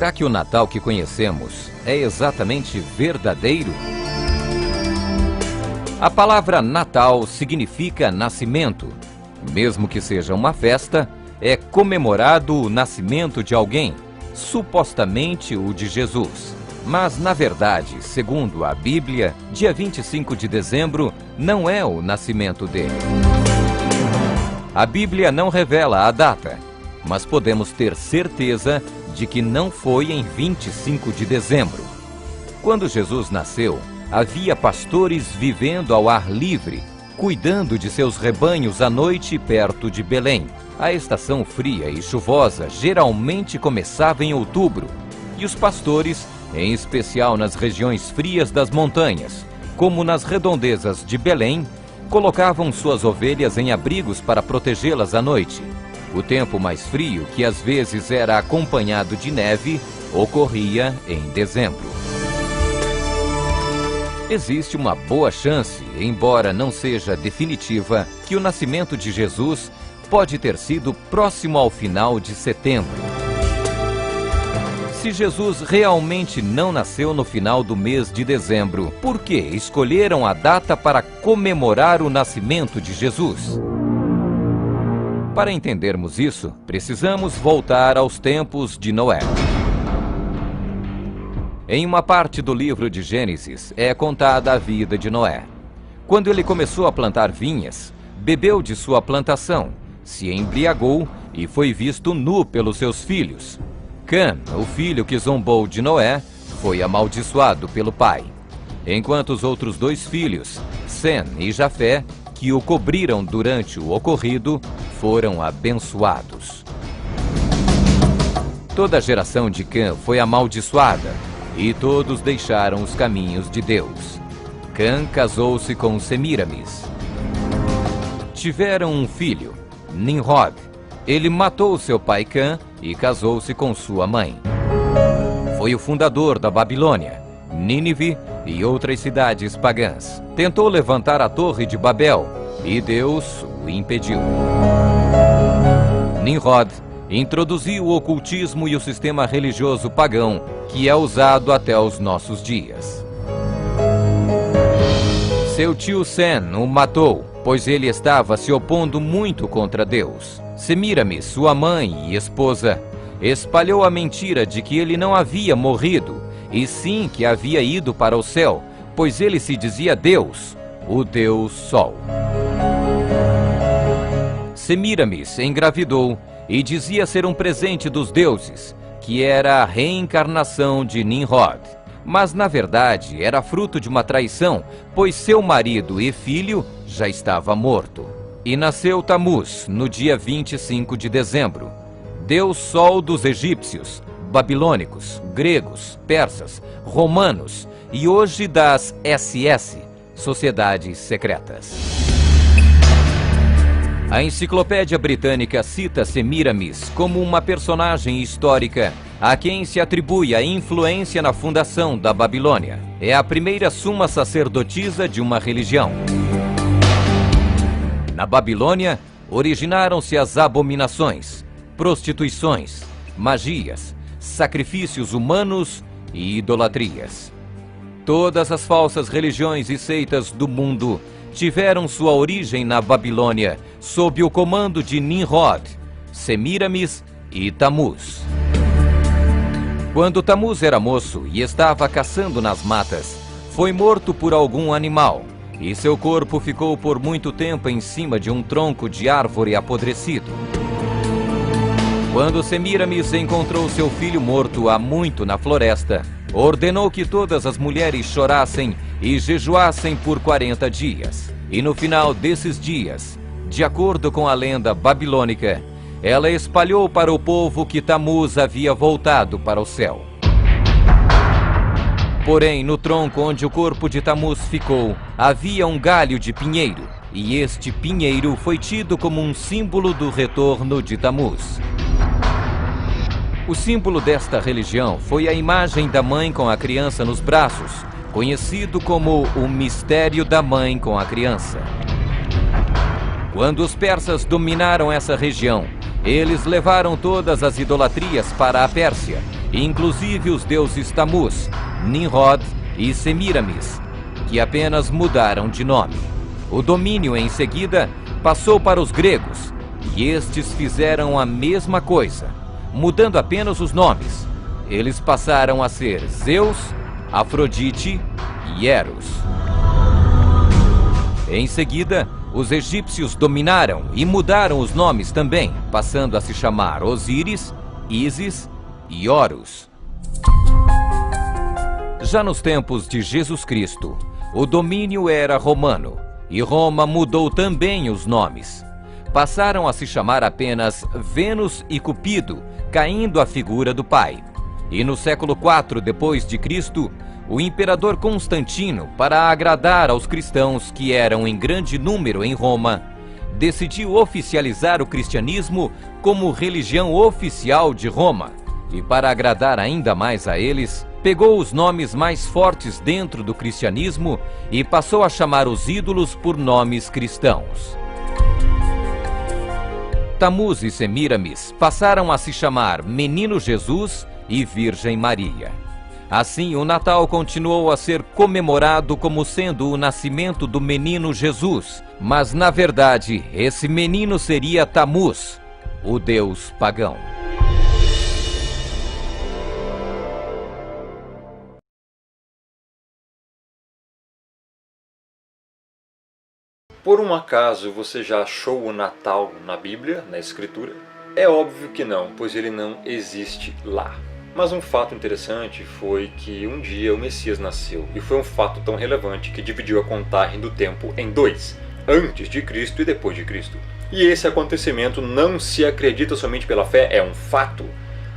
Será que o Natal que conhecemos é exatamente verdadeiro? A palavra Natal significa nascimento. Mesmo que seja uma festa, é comemorado o nascimento de alguém, supostamente o de Jesus. Mas, na verdade, segundo a Bíblia, dia 25 de dezembro não é o nascimento dele. A Bíblia não revela a data, mas podemos ter certeza de que não foi em 25 de dezembro. Quando Jesus nasceu, havia pastores vivendo ao ar livre, cuidando de seus rebanhos à noite perto de Belém. A estação fria e chuvosa geralmente começava em outubro, e os pastores, em especial nas regiões frias das montanhas, como nas redondezas de Belém, colocavam suas ovelhas em abrigos para protegê-las à noite. O tempo mais frio, que às vezes era acompanhado de neve, ocorria em dezembro. Existe uma boa chance, embora não seja definitiva, que o nascimento de Jesus pode ter sido próximo ao final de setembro. Se Jesus realmente não nasceu no final do mês de dezembro, por que escolheram a data para comemorar o nascimento de Jesus? Para entendermos isso, precisamos voltar aos tempos de Noé. Em uma parte do livro de Gênesis é contada a vida de Noé. Quando ele começou a plantar vinhas, bebeu de sua plantação, se embriagou e foi visto nu pelos seus filhos. Cã, o filho que zombou de Noé, foi amaldiçoado pelo pai, enquanto os outros dois filhos, Sem e Jafé, que o cobriram durante o ocorrido, foram abençoados. Toda a geração de Cã foi amaldiçoada, e todos deixaram os caminhos de Deus. Cã casou-se com Semíramis. Tiveram um filho, Nimrod. Ele matou seu pai Cã e casou-se com sua mãe. Foi o fundador da Babilônia, Nínive e outras cidades pagãs. Tentou levantar a Torre de Babel e Deus o impediu. Nimrod introduziu o ocultismo e o sistema religioso pagão, que é usado até os nossos dias. Seu tio Sem o matou, pois ele estava se opondo muito contra Deus. Semíramis, sua mãe e esposa, espalhou a mentira de que ele não havia morrido, e sim que havia ido para o céu, pois ele se dizia Deus, o Deus Sol. Semíramis engravidou e dizia ser um presente dos deuses, que era a reencarnação de Nimrod. Mas, na verdade, era fruto de uma traição, pois seu marido e filho já estava morto. E nasceu Tamuz, no dia 25 de dezembro. Deus Sol dos egípcios, babilônicos, gregos, persas, romanos e hoje das SS, sociedades secretas. A Enciclopédia Britânica cita Semíramis como uma personagem histórica a quem se atribui a influência na fundação da Babilônia. É a primeira suma sacerdotisa de uma religião. Na Babilônia, originaram-se as abominações, prostituições, magias, sacrifícios humanos e idolatrias. Todas as falsas religiões e seitas do mundo tiveram sua origem na Babilônia, sob o comando de Nimrod, Semíramis e Tamuz. Quando Tamuz era moço e estava caçando nas matas, foi morto por algum animal, e seu corpo ficou por muito tempo em cima de um tronco de árvore apodrecido. Quando Semíramis encontrou seu filho morto há muito na floresta, ordenou que todas as mulheres chorassem e jejuassem por 40 dias. E no final desses dias, de acordo com a lenda babilônica, ela espalhou para o povo que Tamuz havia voltado para o céu. Porém, no tronco onde o corpo de Tamuz ficou, havia um galho de pinheiro, e este pinheiro foi tido como um símbolo do retorno de Tamuz. O símbolo desta religião foi a imagem da mãe com a criança nos braços, conhecido como o mistério da mãe com a criança. Quando os persas dominaram essa região, eles levaram todas as idolatrias para a Pérsia inclusive os deuses Tammuz, Nimrod e Semiramis, que apenas mudaram de nome. O domínio, em seguida, passou para os gregos, e estes fizeram a mesma coisa, mudando apenas os nomes. Eles passaram a ser Zeus, Afrodite e Eros. Em seguida, os egípcios dominaram e mudaram os nomes também, passando a se chamar Osíris, Ísis e Horus. Já nos tempos de Jesus Cristo, o domínio era romano, e Roma mudou também os nomes. Passaram a se chamar apenas Vênus e Cupido, caindo a figura do pai. E no século IV d.C., o imperador Constantino, para agradar aos cristãos que eram em grande número em Roma, decidiu oficializar o cristianismo como religião oficial de Roma. E para agradar ainda mais a eles, pegou os nomes mais fortes dentro do cristianismo e passou a chamar os ídolos por nomes cristãos. Tammuz e Semiramis passaram a se chamar Menino Jesus e Virgem Maria. Assim, o Natal continuou a ser comemorado como sendo o nascimento do menino Jesus, mas na verdade, esse menino seria Tammuz, o deus pagão. Por um acaso você já achou o Natal na Bíblia, na Escritura? É óbvio que não, pois ele não existe lá. Mas um fato interessante foi que um dia o Messias nasceu, e foi um fato tão relevante que dividiu a contagem do tempo em dois, antes de Cristo e depois de Cristo. E esse acontecimento não se acredita somente pela fé, é um fato.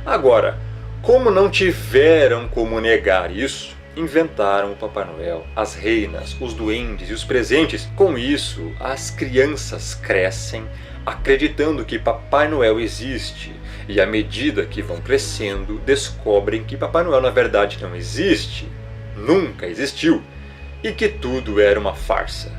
Agora, como não tiveram como negar isso, inventaram o Papai Noel, as reinas, os duendes e os presentes. Com isso, as crianças crescem acreditando que Papai Noel existe, e à medida que vão crescendo, descobrem que Papai Noel na verdade não existe, nunca existiu, e que tudo era uma farsa.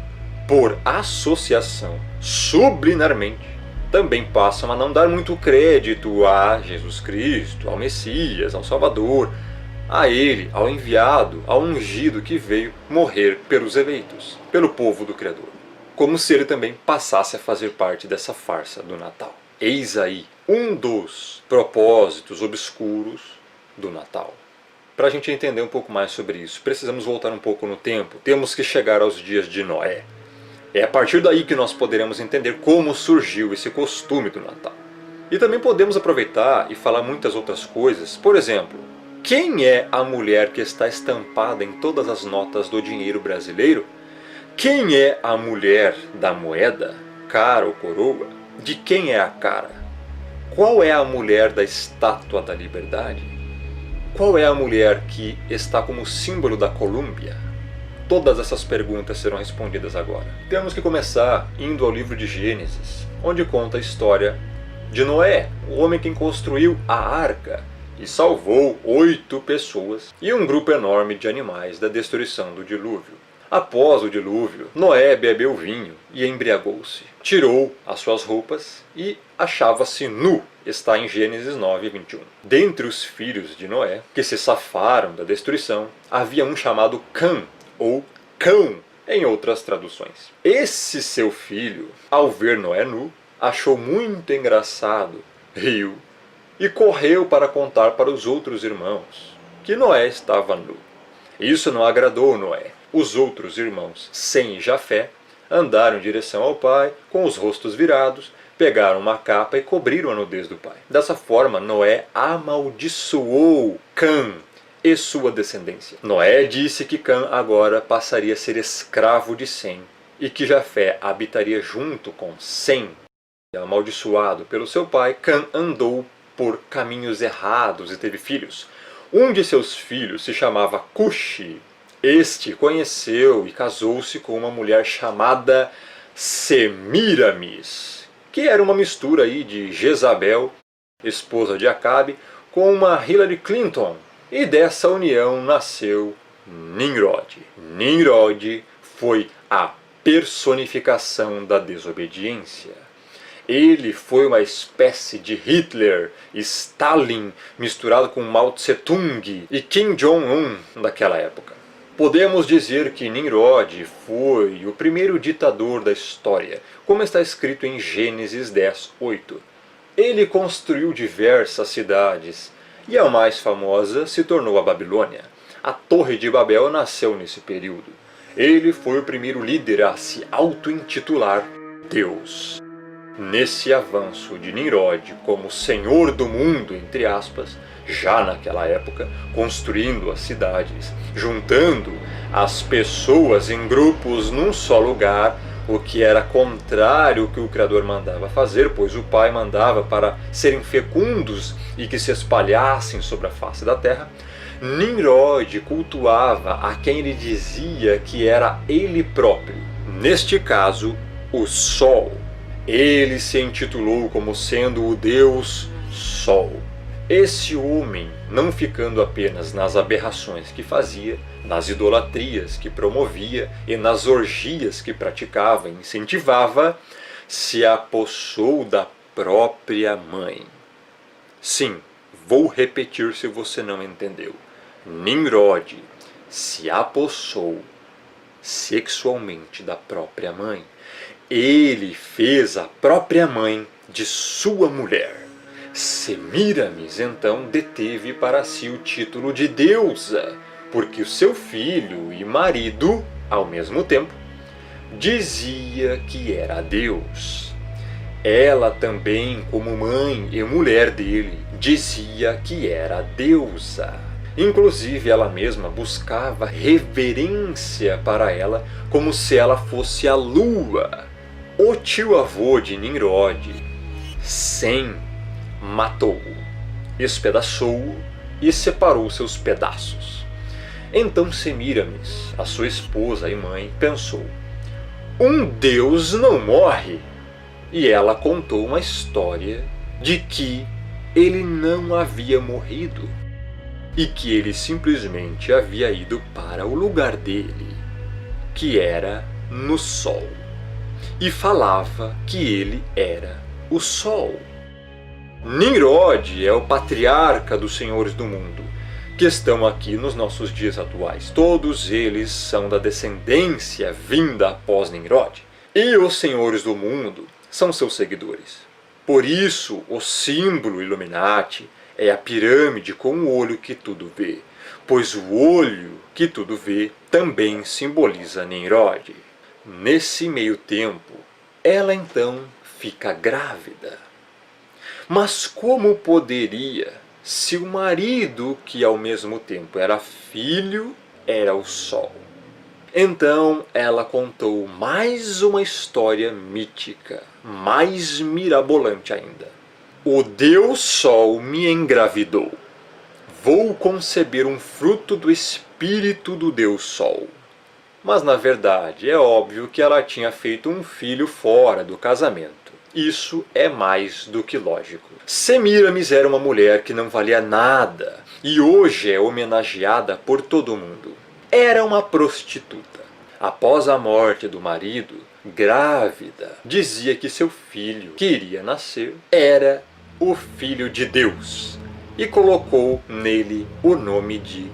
Por associação, subliminarmente, também passam a não dar muito crédito a Jesus Cristo, ao Messias, ao Salvador, a Ele, ao enviado, ao ungido que veio morrer pelos eleitos, pelo povo do Criador. Como se ele também passasse a fazer parte dessa farsa do Natal. Eis aí um dos propósitos obscuros do Natal. Para a gente entender um pouco mais sobre isso, precisamos voltar um pouco no tempo, temos que chegar aos dias de Noé. É a partir daí que nós poderemos entender como surgiu esse costume do Natal. E também podemos aproveitar e falar muitas outras coisas. Por exemplo, quem é a mulher que está estampada em todas as notas do dinheiro brasileiro? Quem é a mulher da moeda, cara ou coroa? De quem é a cara? Qual é a mulher da estátua da liberdade? Qual é a mulher que está como símbolo da Colômbia? Todas essas perguntas serão respondidas agora. Temos que começar indo ao livro de Gênesis, onde conta a história de Noé, o homem que construiu a arca e salvou 8 pessoas e um grupo enorme de animais da destruição do dilúvio. Após o dilúvio, Noé bebeu vinho e embriagou-se. Tirou as suas roupas e achava-se nu. Está em Gênesis 9:21. Dentre os filhos de Noé, que se safaram da destruição, havia um chamado Cã, ou Cão, em outras traduções. Esse seu filho, ao ver Noé nu, achou muito engraçado, riu e correu para contar para os outros irmãos que Noé estava nu. Isso não agradou Noé. Os outros irmãos, Sem e Jafé, andaram em direção ao pai, com os rostos virados, pegaram uma capa e cobriram a nudez do pai. Dessa forma, Noé amaldiçoou Cã e sua descendência. Noé disse que Cã agora passaria a ser escravo de Sem, e que Jafé habitaria junto com Sem. Amaldiçoado pelo seu pai, Cã andou por caminhos errados e teve filhos. Um de seus filhos se chamava Cuxi. Este conheceu e casou-se com uma mulher chamada Semiramis, que era uma mistura aí de Jezabel, esposa de Acabe, com uma Hillary Clinton. E dessa união nasceu Nimrod. Nimrod foi a personificação da desobediência. Ele foi uma espécie de Hitler, Stalin, misturado com Mao Tse-tung e Kim Jong-un daquela época. Podemos dizer que Nimrod foi o primeiro ditador da história, como está escrito em Gênesis 10:8. Ele construiu diversas cidades, e a mais famosa se tornou a Babilônia. A Torre de Babel nasceu nesse período. Ele foi o primeiro líder a se auto-intitular Deus. Nesse avanço de Nimrod como senhor do mundo, entre aspas, já naquela época, construindo as cidades, juntando as pessoas em grupos num só lugar, o que era contrário ao que o Criador mandava fazer, pois o Pai mandava para serem fecundos e que se espalhassem sobre a face da terra. Nimrod cultuava a quem ele dizia que era ele próprio, neste caso, o Sol. Ele se intitulou como sendo o Deus Sol. Esse homem, não ficando apenas nas aberrações que fazia, nas idolatrias que promovia e nas orgias que praticava e incentivava, se apossou da própria mãe. Sim, vou repetir se você não entendeu. Nimrod se apossou sexualmente da própria mãe. Ele fez a própria mãe de sua mulher. Semíramis, então, deteve para si o título de deusa, porque o seu filho e marido, ao mesmo tempo, dizia que era Deus. Ela também, como mãe e mulher dele, dizia que era deusa. Inclusive, ela mesma buscava reverência para ela, como se ela fosse a lua. O tio-avô de Nimrod, Sem, matou-o, espedaçou-o e separou seus pedaços. Então Semíramis, a sua esposa e mãe, pensou: um Deus não morre. E ela contou uma história de que ele não havia morrido e que ele simplesmente havia ido para o lugar dele, que era no Sol, e falava que ele era o Sol. Nimrod é o patriarca dos senhores do mundo, que estão aqui nos nossos dias atuais. Todos eles são da descendência vinda após Nimrod. E os senhores do mundo são seus seguidores. Por isso, o símbolo Illuminati é a pirâmide com o olho que tudo vê, pois o olho que tudo vê também simboliza Nimrod. Nesse meio tempo, ela então fica grávida. Mas como poderia, se o marido, que ao mesmo tempo era filho, era o Sol? Então ela contou mais uma história mítica, mais mirabolante ainda. O Deus Sol me engravidou. Vou conceber um fruto do espírito do Deus Sol. Mas na verdade é óbvio que ela tinha feito um filho fora do casamento. Isso é mais do que lógico. Semíramis era uma mulher que não valia nada e hoje é homenageada por todo mundo. Era uma prostituta. Após a morte do marido, grávida, dizia que seu filho, que iria nascer, era o Filho de Deus e colocou nele o nome de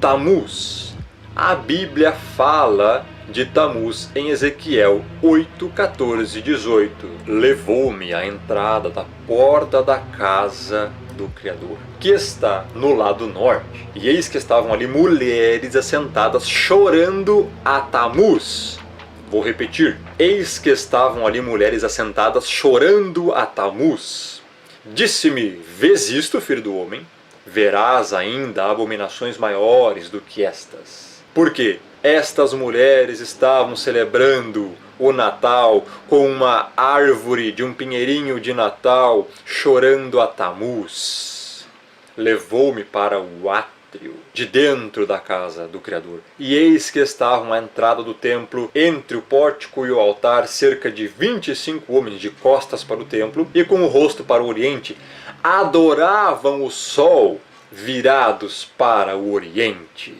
Tamuz. A Bíblia fala de Tamuz em Ezequiel 8, 14 e 18. Levou-me à entrada da porta da casa do Criador, que está no lado norte. E eis que estavam ali mulheres assentadas chorando a Tamuz. Vou repetir. Eis que estavam ali mulheres assentadas chorando a Tamuz. Disse-me: vês isto, filho do homem? Verás ainda abominações maiores do que estas. Porque estas mulheres estavam celebrando o Natal com uma árvore de um pinheirinho de Natal, chorando a Tamuz. Levou-me para o átrio de dentro da casa do Criador. E eis que estavam à entrada do templo, entre o pórtico e o altar, cerca de 25 homens de costas para o templo e com o rosto para o oriente. Adoravam o sol, virados para o oriente.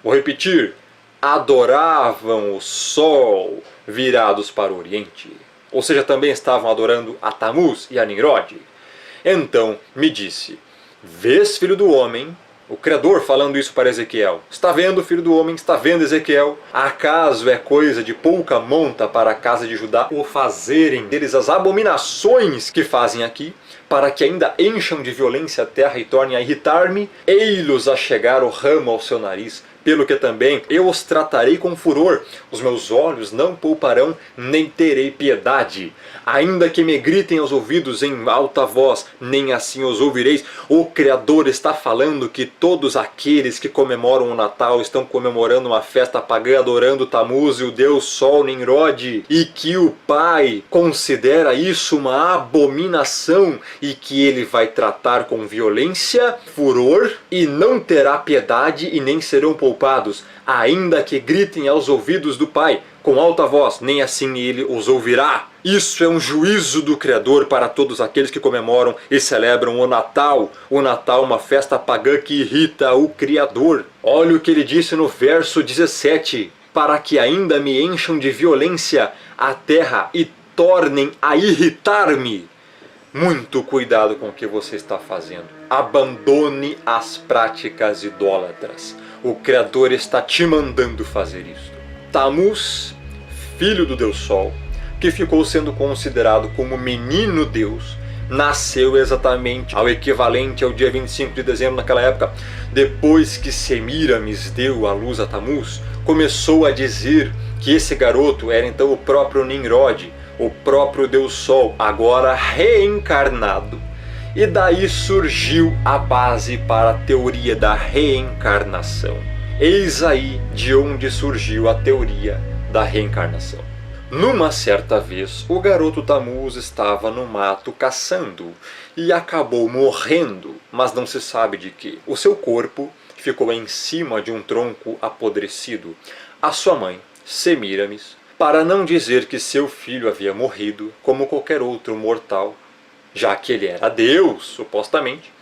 Vou repetir. Adoravam o sol, virados para o oriente. Ou seja, também estavam adorando a Tammuz e a Nimrod. Então me disse: vês, filho do homem? O Criador falando isso para Ezequiel. Está vendo, filho do homem? Está vendo, Ezequiel? Acaso é coisa de pouca monta para a casa de Judá o fazerem deles as abominações que fazem aqui, para que ainda encham de violência a terra e tornem a irritar-me? Ei-los a chegar o ramo ao seu nariz, pelo que também eu os tratarei com furor. Os meus olhos não pouparão, nem terei piedade. Ainda que me gritem aos ouvidos em alta voz, nem assim os ouvireis. O Criador está falando que todos aqueles que comemoram o Natal estão comemorando uma festa pagã, adorando Tammuz e o deus Sol Nimrod, e que o Pai considera isso uma abominação e que ele vai tratar com violência, furor, e não terá piedade e nem serão poupados, ainda que gritem aos ouvidos do Pai com alta voz, nem assim ele os ouvirá. Isso é um juízo do Criador para todos aqueles que comemoram e celebram o Natal. O Natal, uma festa pagã que irrita o Criador. Olha o que ele disse no verso 17. Para que ainda me encham de violência a terra e tornem a irritar-me. Muito cuidado com o que você está fazendo. Abandone as práticas idólatras. O Criador está te mandando fazer isso. Tammuz, filho do Deus Sol, que ficou sendo considerado como menino Deus, nasceu exatamente ao equivalente ao dia 25 de dezembro naquela época. Depois que Semíramis deu à luz a Tammuz, começou a dizer que esse garoto era então o próprio Nimrod, o próprio Deus Sol, agora reencarnado. E daí surgiu a base para a teoria da reencarnação. Eis aí de onde surgiu a teoria da reencarnação. Numa certa vez, o garoto Tammuz estava no mato caçando e acabou morrendo, mas não se sabe de quê. O seu corpo ficou em cima de um tronco apodrecido. A sua mãe, Semíramis, para não dizer que seu filho havia morrido como qualquer outro mortal, já que ele era Deus, supostamente,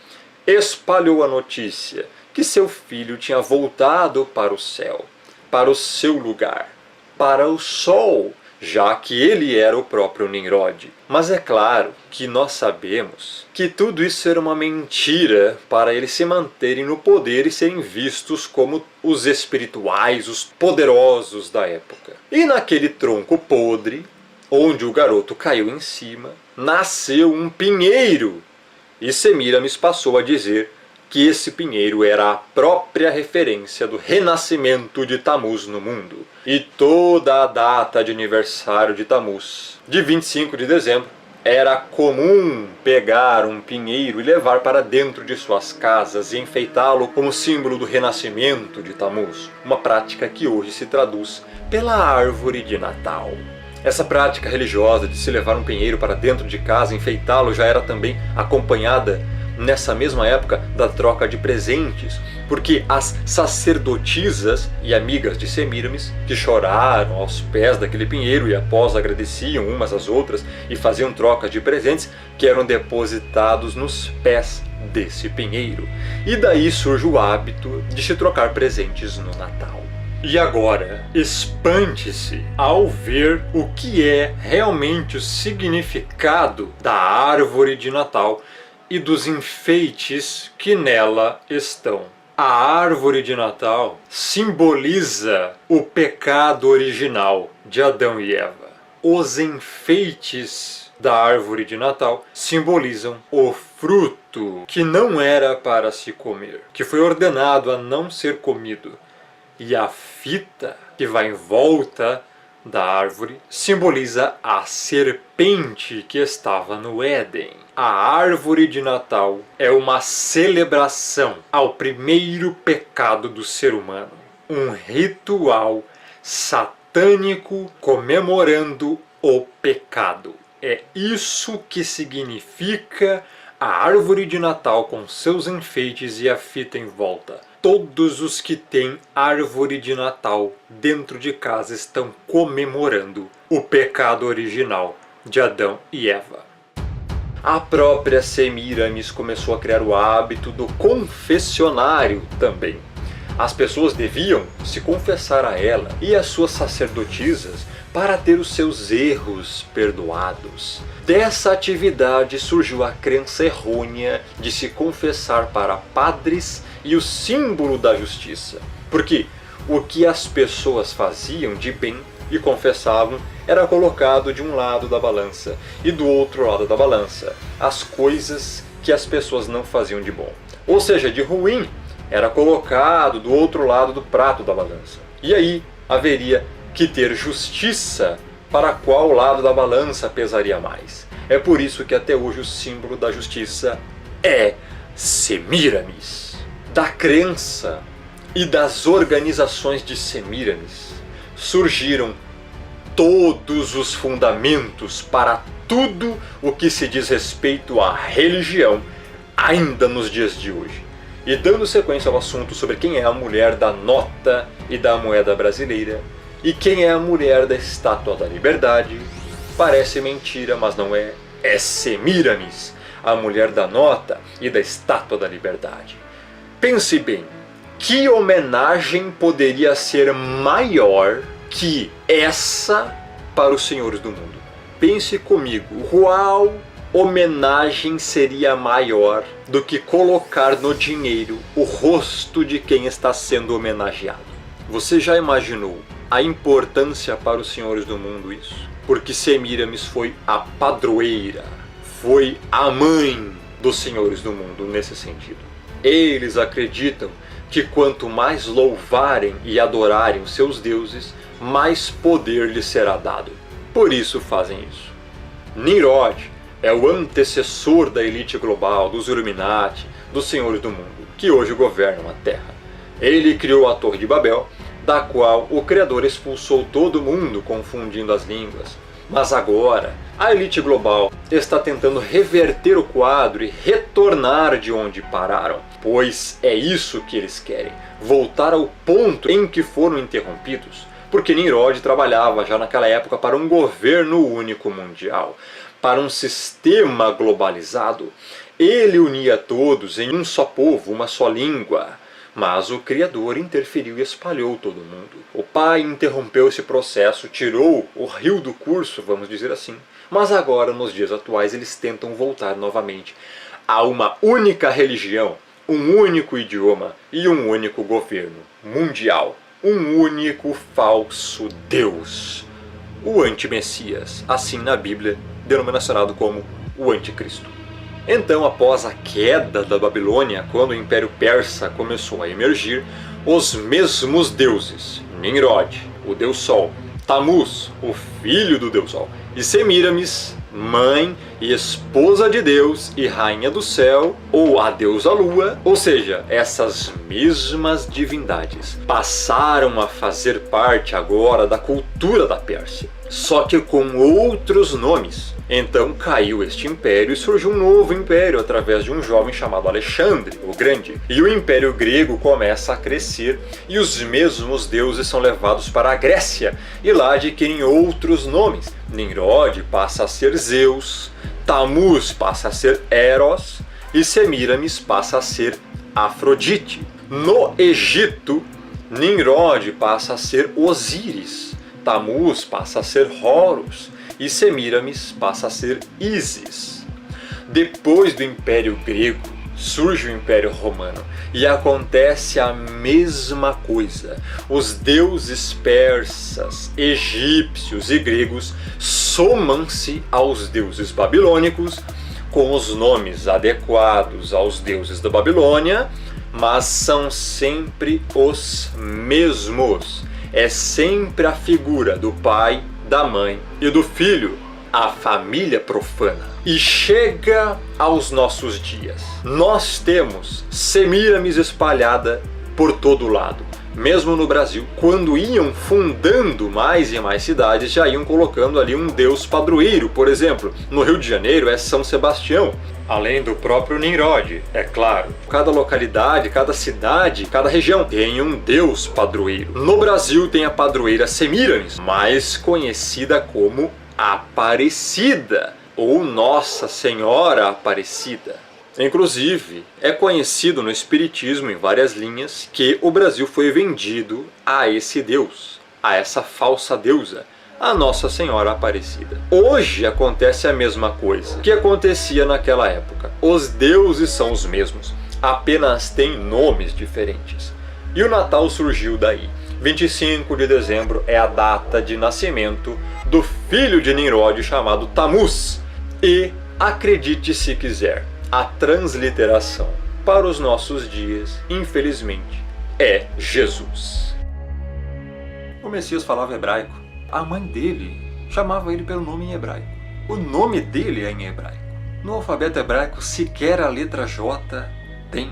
espalhou a notícia que seu filho tinha voltado para o céu, para o seu lugar, para o sol, já que ele era o próprio Nimrod. Mas é claro que nós sabemos que tudo isso era uma mentira para eles se manterem no poder e serem vistos como os espirituais, os poderosos da época. E naquele tronco podre, onde o garoto caiu em cima, nasceu um pinheiro. E Semíramis passou a dizer que esse pinheiro era a própria referência do renascimento de Tammuz no mundo. E toda a data de aniversário de Tammuz, de 25 de dezembro, era comum pegar um pinheiro e levar para dentro de suas casas e enfeitá-lo como símbolo do renascimento de Tammuz, uma prática que hoje se traduz pela árvore de Natal. Essa prática religiosa de se levar um pinheiro para dentro de casa e enfeitá-lo já era também acompanhada nessa mesma época da troca de presentes, porque as sacerdotisas e amigas de Semíramis, que choraram aos pés daquele pinheiro e após agradeciam umas às outras e faziam trocas de presentes que eram depositados nos pés desse pinheiro. E daí surge o hábito de se trocar presentes no Natal. E agora, espante-se ao ver o que é realmente o significado da árvore de Natal e dos enfeites que nela estão. A árvore de Natal simboliza o pecado original de Adão e Eva. Os enfeites da árvore de Natal simbolizam o fruto que não era para se comer, que foi ordenado a não ser comido. E a fita que vai em volta da árvore simboliza a serpente que estava no Éden. A árvore de Natal é uma celebração ao primeiro pecado do ser humano. Um ritual satânico comemorando o pecado. É isso que significa a árvore de Natal com seus enfeites e a fita em volta. Todos os que têm árvore de Natal dentro de casa estão comemorando o pecado original de Adão e Eva. A própria Semíramis começou a criar o hábito do confessionário também. As pessoas deviam se confessar a ela e às suas sacerdotisas para ter os seus erros perdoados. Dessa atividade surgiu a crença errônea de se confessar para padres e o símbolo da justiça. Porque o que as pessoas faziam de bem e confessavam era colocado de um lado da balança e do outro lado da balança as coisas que as pessoas não faziam de bom. Ou seja, de ruim era colocado do outro lado do prato da balança. E aí haveria que ter justiça para qual lado da balança pesaria mais. É por isso que até hoje o símbolo da justiça é Semíramis. Da crença e das organizações de Semíramis surgiram todos os fundamentos para tudo o que se diz respeito à religião ainda nos dias de hoje. E dando sequência ao assunto sobre quem é a mulher da nota e da moeda brasileira e quem é a mulher da Estátua da Liberdade, parece mentira, mas não é. É Semíramis, a mulher da nota e da Estátua da Liberdade. Pense bem, que homenagem poderia ser maior que essa para os senhores do mundo? Pense comigo, qual homenagem seria maior do que colocar no dinheiro o rosto de quem está sendo homenageado? Você já imaginou a importância para os senhores do mundo isso? Porque Semíramis foi a padroeira, foi a mãe dos senhores do mundo nesse sentido. Eles acreditam que quanto mais louvarem e adorarem os seus deuses, mais poder lhes será dado. Por isso fazem isso. Nimrod é o antecessor da elite global, dos Illuminati, dos senhores do mundo, que hoje governam a Terra. Ele criou a Torre de Babel, da qual o Criador expulsou todo mundo, confundindo as línguas. Mas agora, a elite global está tentando reverter o quadro e retornar de onde pararam, pois é isso que eles querem, voltar ao ponto em que foram interrompidos, porque Nimrod trabalhava já naquela época para um governo único mundial, para um sistema globalizado. Ele unia todos em um só povo, uma só língua. Mas o Criador interferiu e espalhou todo mundo. O Pai interrompeu esse processo, tirou o rio do curso, vamos dizer assim. Mas agora, nos dias atuais, eles tentam voltar novamente a uma única religião, um único idioma e um único governo mundial. Um único falso Deus. O anti-Messias, assim na Bíblia, denominacionado como o Anticristo. Então, após a queda da Babilônia, quando o Império Persa começou a emergir, os mesmos deuses, Nimrod, o Deus Sol, Tammuz, o filho do Deus Sol, e Semíramis, mãe e esposa de Deus e rainha do céu, ou a deusa Lua, ou seja, essas mesmas divindades, passaram a fazer parte agora da cultura da Pérsia, só que com outros nomes. Então caiu este império e surgiu um novo império através de um jovem chamado Alexandre, o Grande. E o Império Grego começa a crescer e os mesmos deuses são levados para a Grécia e lá adquirem outros nomes. Nimrod passa a ser Zeus, Tammuz passa a ser Eros e Semíramis passa a ser Afrodite. No Egito, Nimrod passa a ser Osíris, Tammuz passa a ser Horus e Semíramis passa a ser Ísis. Depois do Império Grego, surge o Império Romano e acontece a mesma coisa. Os deuses persas, egípcios e gregos somam-se aos deuses babilônicos com os nomes adequados aos deuses da Babilônia, mas são sempre os mesmos. É sempre a figura do pai, da mãe e do filho, a família profana. E chega aos nossos dias. Nós temos Semíramis espalhada por todo lado. Mesmo no Brasil, quando iam fundando mais e mais cidades, já iam colocando ali um deus padroeiro. Por exemplo, no Rio de Janeiro é São Sebastião, além do próprio Nimrod, é claro. Cada localidade, cada cidade, cada região tem um deus padroeiro. No Brasil tem a padroeira Semíramis, mais conhecida como Aparecida, ou Nossa Senhora Aparecida. Inclusive, é conhecido no espiritismo, em várias linhas, que o Brasil foi vendido a esse Deus, a essa falsa deusa, a Nossa Senhora Aparecida. Hoje acontece a mesma coisa que acontecia naquela época. Os deuses são os mesmos, apenas têm nomes diferentes. E o Natal surgiu daí. 25 de dezembro é a data de nascimento do filho de Nimrod chamado Tammuz. E, acredite se quiser, a transliteração para os nossos dias, infelizmente, é Jesus. O Messias falava hebraico. A mãe dele chamava ele pelo nome em hebraico. O nome dele é em hebraico. No alfabeto hebraico, sequer a letra J tem.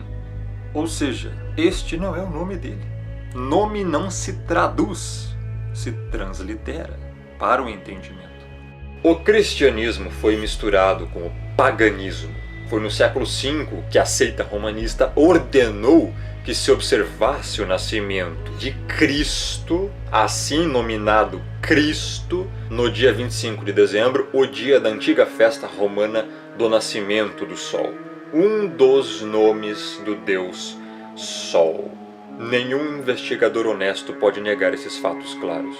Ou seja, este não é o nome dele. Nome não se traduz, se translitera para o entendimento. O cristianismo foi misturado com o paganismo. Foi no século V que a seita romanista ordenou que se observasse o nascimento de Cristo, assim nominado Cristo, no dia 25 de dezembro, o dia da antiga festa romana do nascimento do Sol. Um dos nomes do Deus Sol. Nenhum investigador honesto pode negar esses fatos claros.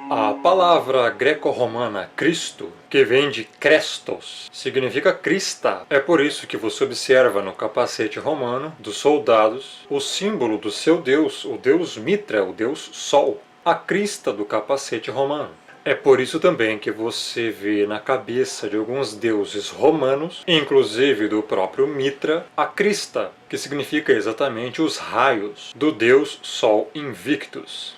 A palavra greco-romana Cristo, que vem de Krestos, significa crista. É por isso que você observa no capacete romano dos soldados o símbolo do seu deus, o deus Mitra, o deus Sol, a crista do capacete romano. É por isso também que você vê na cabeça de alguns deuses romanos, inclusive do próprio Mitra, a crista, que significa exatamente os raios do deus Sol Invictus.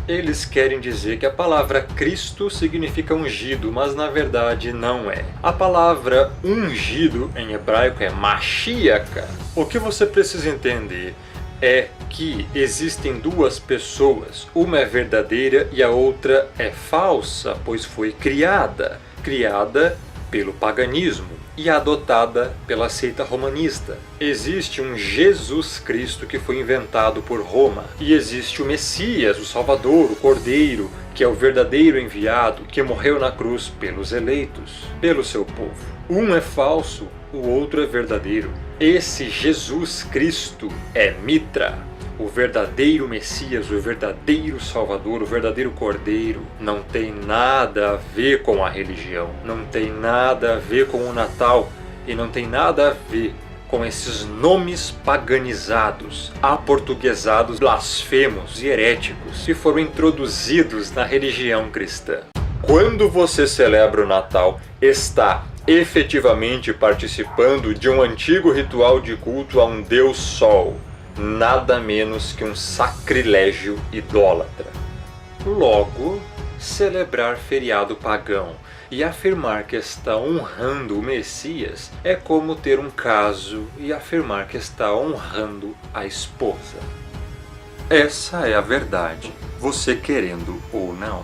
Eles querem dizer que a palavra Cristo significa ungido, mas na verdade não é. A palavra ungido em hebraico é Mashiach. O que você precisa entender é que existem duas pessoas, uma é verdadeira e a outra é falsa, pois foi criada pelo paganismo e adotada pela seita romanista. Existe um Jesus Cristo que foi inventado por Roma, e existe o Messias, o Salvador, o Cordeiro, que é o verdadeiro enviado, que morreu na cruz pelos eleitos, pelo seu povo. Um é falso, o outro é verdadeiro. Esse Jesus Cristo é Mitra, o verdadeiro Messias, o verdadeiro Salvador, o verdadeiro Cordeiro. Não tem nada a ver com a religião, não tem nada a ver com o Natal e não tem nada a ver com esses nomes paganizados, aportuguesados, blasfemos e heréticos que foram introduzidos na religião cristã. Quando você celebra o Natal, está efetivamente participando de um antigo ritual de culto a um Deus Sol, nada menos que um sacrilégio idólatra. Logo, celebrar feriado pagão e afirmar que está honrando o Messias é como ter um caso e afirmar que está honrando a esposa. Essa é a verdade, você querendo ou não,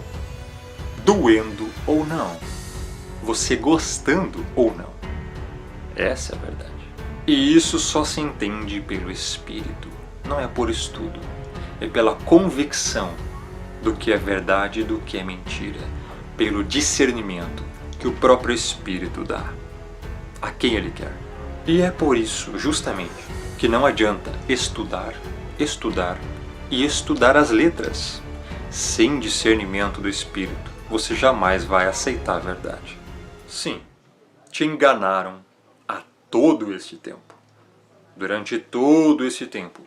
doendo ou não, você gostando ou não. Essa é a verdade. E isso só se entende pelo Espírito, não é por estudo, é pela convicção do que é verdade e do que é mentira, pelo discernimento que o próprio Espírito dá a quem Ele quer. E é por isso, justamente, que não adianta estudar e estudar as letras. Sem discernimento do Espírito, você jamais vai aceitar a verdade. Sim, te enganaram há todo este tempo. Durante todo esse tempo,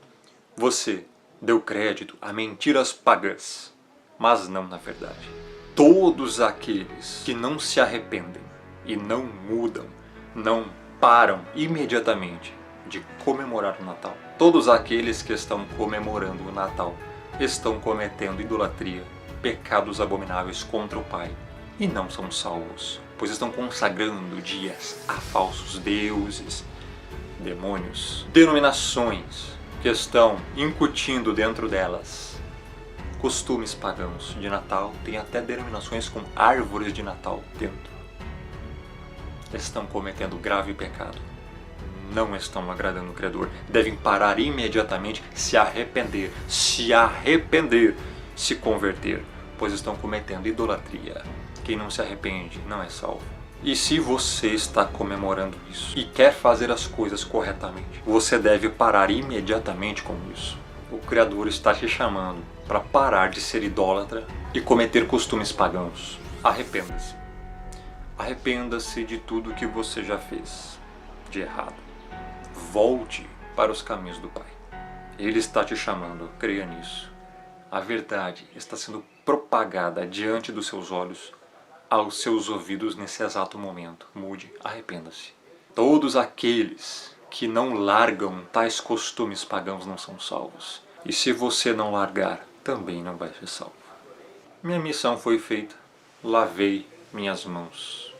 você deu crédito a mentiras pagãs, mas não na verdade. Todos aqueles que não se arrependem e não mudam, não param imediatamente de comemorar o Natal, todos aqueles que estão comemorando o Natal estão cometendo idolatria, pecados abomináveis contra o Pai e não são salvos, pois estão consagrando dias a falsos deuses, demônios, denominações que estão incutindo dentro delas costumes pagãos de Natal, tem até denominações com árvores de Natal dentro. Estão cometendo grave pecado, não estão agradando o Criador, devem parar imediatamente, se arrepender, se converter, pois estão cometendo idolatria. Quem não se arrepende não é salvo. E se você está comemorando isso e quer fazer as coisas corretamente, você deve parar imediatamente com isso. O Criador está te chamando para parar de ser idólatra e cometer costumes pagãos. Arrependa-se. Arrependa-se de tudo que você já fez de errado. Volte para os caminhos do Pai. Ele está te chamando, creia nisso. A verdade está sendo propagada diante dos seus olhos, aos seus ouvidos nesse exato momento. Mude, arrependa-se. Todos aqueles que não largam tais costumes pagãos não são salvos. E se você não largar, também não vai ser salvo. Minha missão foi feita. Lavei minhas mãos.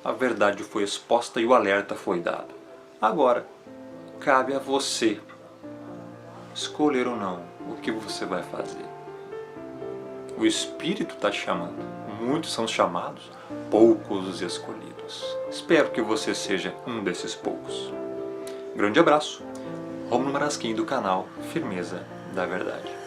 A verdade foi exposta e o alerta foi dado. Agora, cabe a você escolher ou não o que você vai fazer. O Espírito está te chamando. Muitos são chamados, poucos os escolhidos. Espero que você seja um desses poucos. Grande abraço. Rômulo Marasquim do canal Firmeza da Verdade.